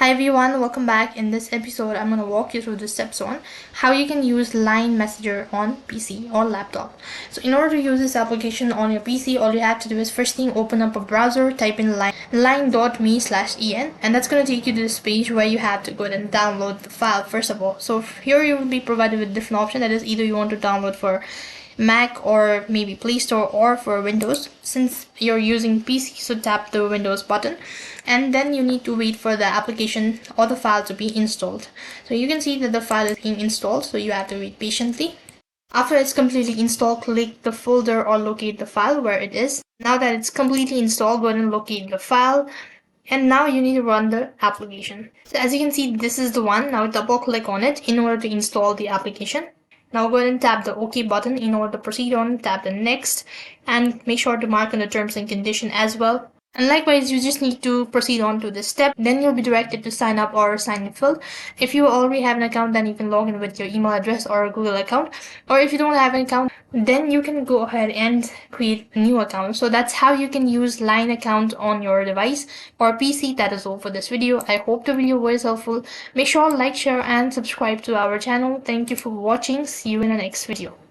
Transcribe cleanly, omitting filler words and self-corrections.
Hi everyone, welcome back. In this episode, I'm going to walk you through the steps on how you can use Line Messenger on PC or laptop. So in order to use this application on your PC, all you have to do is first thing open up a browser, type in line.me/en, and that's going to take you to this page where you have to go ahead and download the file first of all. So here you will be provided with different options. That is, either you want to download for Mac or maybe Play Store or for Windows. Since you're using PC, so tap the Windows button and then you need to wait for the application or the file to be installed. So you can see that the file is being installed, so you have to wait patiently. After it's completely installed, click the folder or locate the file where it is. Now that it's completely installed, go ahead and locate the file. And now you need to run the application. So as you can see, this is the one. Now double click on it in order to install the application. Now go ahead and tap the OK button in order to proceed on. Tap the next and make sure to mark on the terms and condition as well. And likewise, you just need to proceed on to this step. Then you'll be directed to sign up or sign in full. If you already have an account, then you can log in with your email address or a Google account. Or if you don't have an account, then you can go ahead and create a new account. So that's how you can use Line account on your device or PC. That is all for this video. I hope the video was helpful. Make sure to like, share, and subscribe to our channel. Thank you for watching. See you in the next video.